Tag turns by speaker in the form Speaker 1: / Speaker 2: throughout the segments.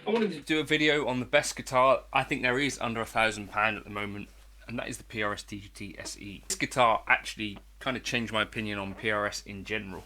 Speaker 1: I wanted to do a video on the best guitar I think there is under £1,000 at the moment, and that is the PRS DGT SE. This guitar actually kind of changed my opinion on PRS in general.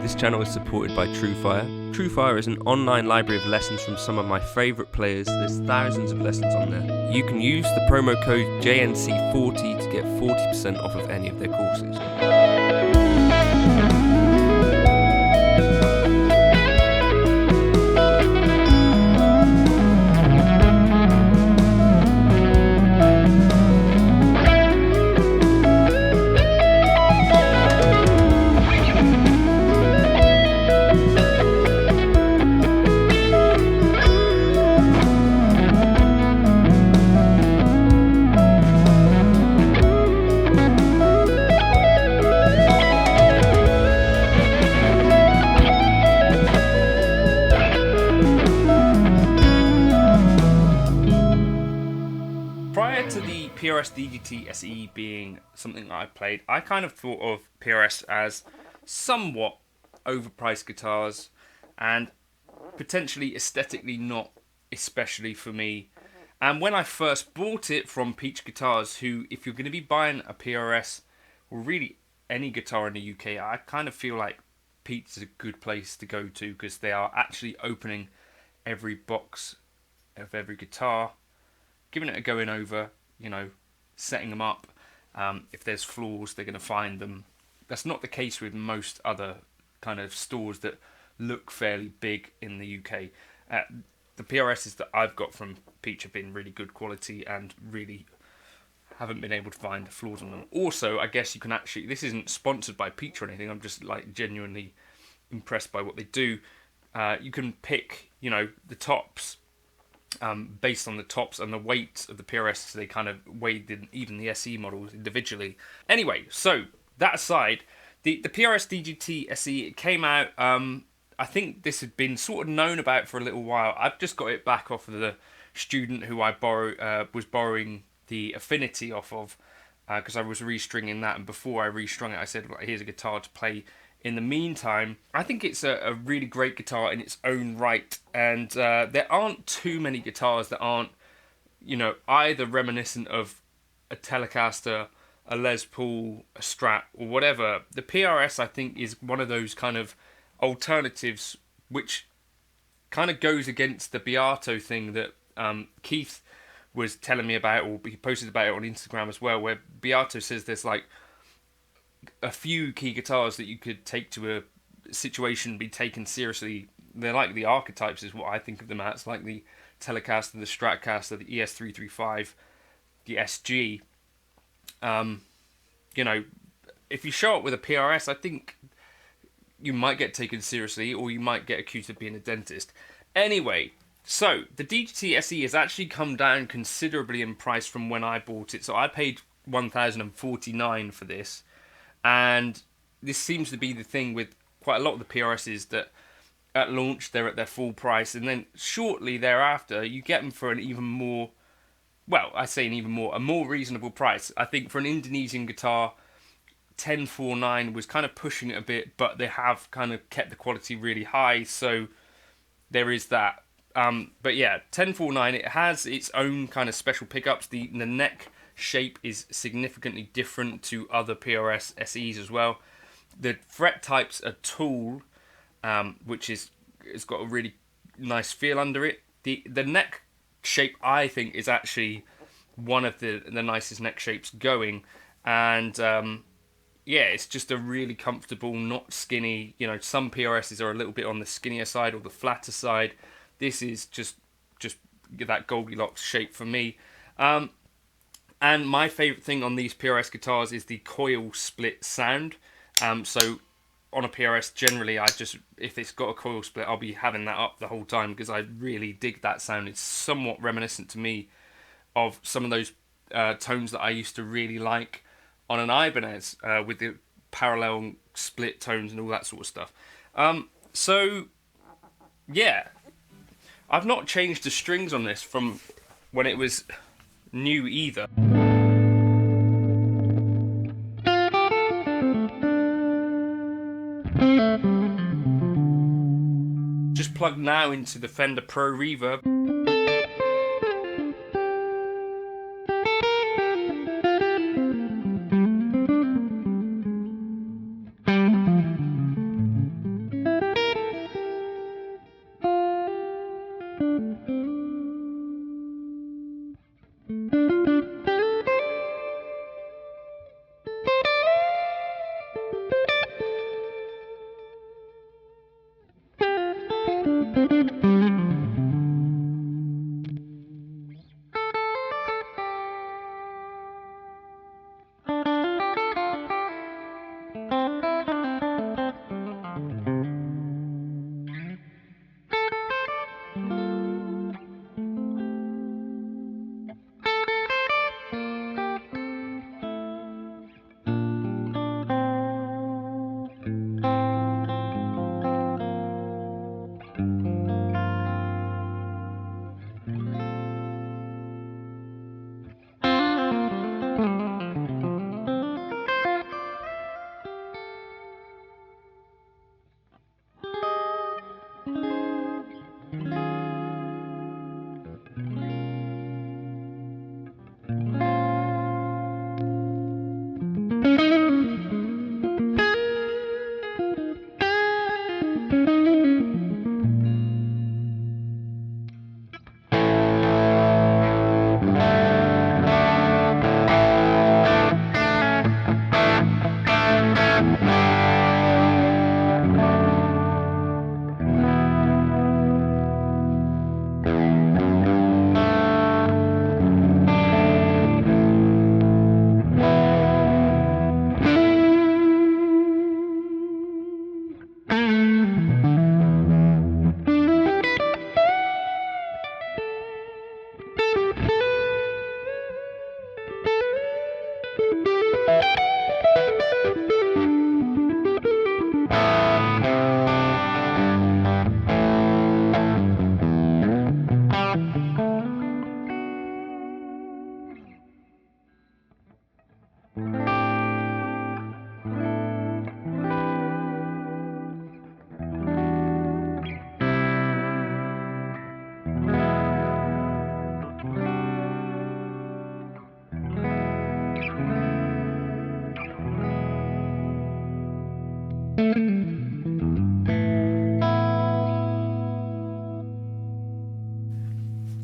Speaker 1: This channel is supported by TrueFire. TrueFire is an online library of lessons from some of my favourite players. There's thousands of lessons on there. You can use the promo code JNC40 to get 40% off of any of their courses. Prior to the PRS DGT SE being something that I played, I kind of thought of PRS as somewhat overpriced guitars and potentially aesthetically not especially for me. And when I first bought it from Peach Guitars, who, if you're going to be buying a PRS, or really any guitar in the UK, I kind of feel like Peach is a good place to go to because they are actually opening every box of every guitar, giving it a going over, you know, setting them up. If there's flaws, they're going to find them. That's not the case with most other kind of stores that look fairly big in the UK. The PRSs that I've got from Peach have been really good quality and really haven't been able to find flaws on them. Also, I guess you can actually, this isn't sponsored by Peach or anything, I'm just like genuinely impressed by what they do. You can pick, you know, the tops based on the tops and the weight of the PRS. They kind of weighed even the SE models individually. Anyway, so that aside, the PRS DGT SE, it came out, I think this had been sort of known about for a little while. I've just got it back off of the student who I was borrowing the Affinity off of, because I was restringing that, and before I restrung it I said, well, here's a guitar to play in the meantime. I think it's a really great guitar in its own right, and there aren't too many guitars that aren't, you know, either reminiscent of a Telecaster, a Les Paul, a Strat, or whatever. The PRS, I think, is one of those kind of alternatives which kind of goes against the Beato thing that Keith was telling me about, or he posted about it on Instagram as well, where Beato says there's like a few key guitars that you could take to a situation, be taken seriously. They're like the archetypes is what I think of them as, like the Telecaster, the Stratocaster, the ES335, the SG. You know, if you show up with a PRS, I think you might get taken seriously, or you might get accused of being a dentist. Anyway, so the DGT SE has actually come down considerably in price from when I bought it. So I paid $1,049 for this, and this seems to be the thing with quite a lot of the PRSs, that at launch they're at their full price, and then shortly thereafter you get them for an even more, well, I say a more reasonable price. I think for an Indonesian guitar, 1049 was kind of pushing it a bit, but they have kind of kept the quality really high, so there is that. But yeah, 1049, it has its own kind of special pickups. The neck shape is significantly different to other PRS SEs as well. The fret types are tool, which it's got a really nice feel under it. The neck shape, I think, is actually one of the nicest neck shapes going, and yeah, it's just a really comfortable, not skinny. You know, some PRSs are a little bit on the skinnier side or the flatter side. This is just that Goldilocks shape for me. And my favourite thing on these PRS guitars is the coil split sound. So on a PRS, generally, if it's got a coil split, I'll be having that up the whole time because I really dig that sound. It's somewhat reminiscent to me of some of those tones that I used to really like on an Ibanez, with the parallel split tones and all that sort of stuff. So yeah, I've not changed the strings on this from when it was new either. Just plug now into the Fender Pro Reverb.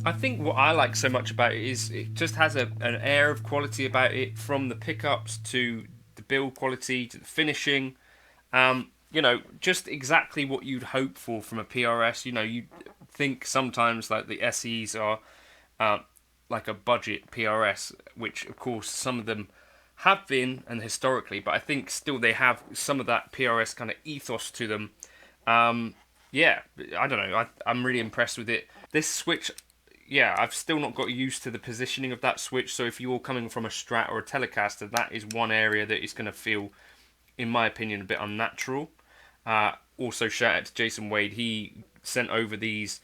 Speaker 1: I think what I like so much about it is it just has an air of quality about it, from the pickups to the build quality to the finishing. You know, just exactly what you'd hope for from a PRS. You know, you think sometimes like the SEs are like a budget PRS, which of course some of them have been, and historically, but I think still they have some of that PRS kind of ethos to them. Yeah, I don't know. I'm really impressed with it. This switch, yeah, I've still not got used to the positioning of that switch. So if you're coming from a Strat or a Telecaster, that is one area that is going to feel, in my opinion, a bit unnatural. Also, shout out to Jason Wade. He sent over these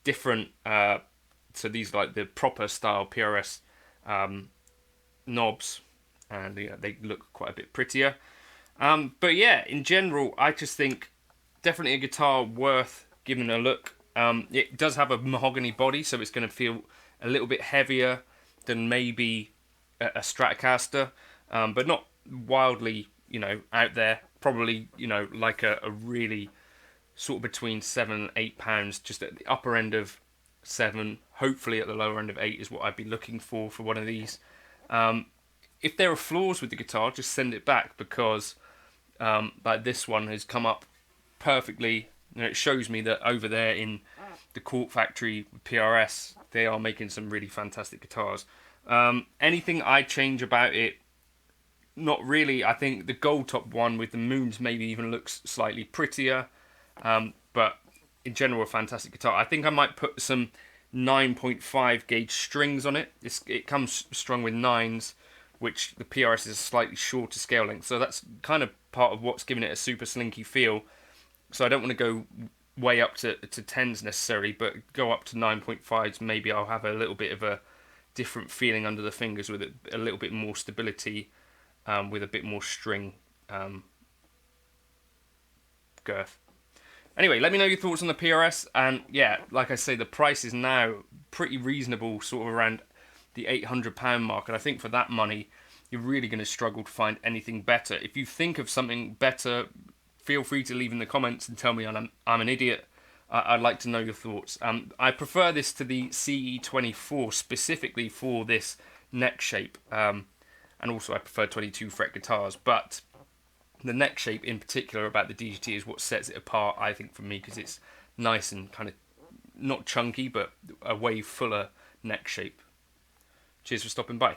Speaker 1: different, so these like the proper style PRS knobs, and yeah, they look quite a bit prettier. But yeah, in general, I just think definitely a guitar worth giving a look. It does have a mahogany body, so it's going to feel a little bit heavier than maybe a Stratocaster, but not wildly, out there. Probably, like a really sort of between £7 and £8, just at the upper end of 7, hopefully at the lower end of 8 is what I'd be looking for one of these. If there are flaws with the guitar, just send it back, because like this one has come up perfectly. It shows me that over there in the Cork factory PRS, they are making some really fantastic guitars. Anything I change about it? Not really. I think the gold top one with the moons maybe even looks slightly prettier, but in general a fantastic guitar. I think I might put some 9.5 gauge strings on it. It comes strung with 9s, which the PRS is a slightly shorter scale length, so that's kind of part of what's giving it a super slinky feel. So I don't want to go way up to 10s necessarily, but go up to 9.5s. Maybe I'll have a little bit of a different feeling under the fingers with a little bit more stability, with a bit more string girth. Anyway, let me know your thoughts on the PRS, and yeah, like I say, the price is now pretty reasonable, sort of around the £800 mark, and I think for that money, you're really going to struggle to find anything better. If you think of something better, feel free to leave in the comments and tell me I'm an idiot. I'd like to know your thoughts. I prefer this to the CE24 specifically for this neck shape, and also I prefer 22 fret guitars, but the neck shape in particular about the DGT is what sets it apart, I think, for me, because it's nice and kind of not chunky, but a way fuller neck shape. Cheers for stopping by.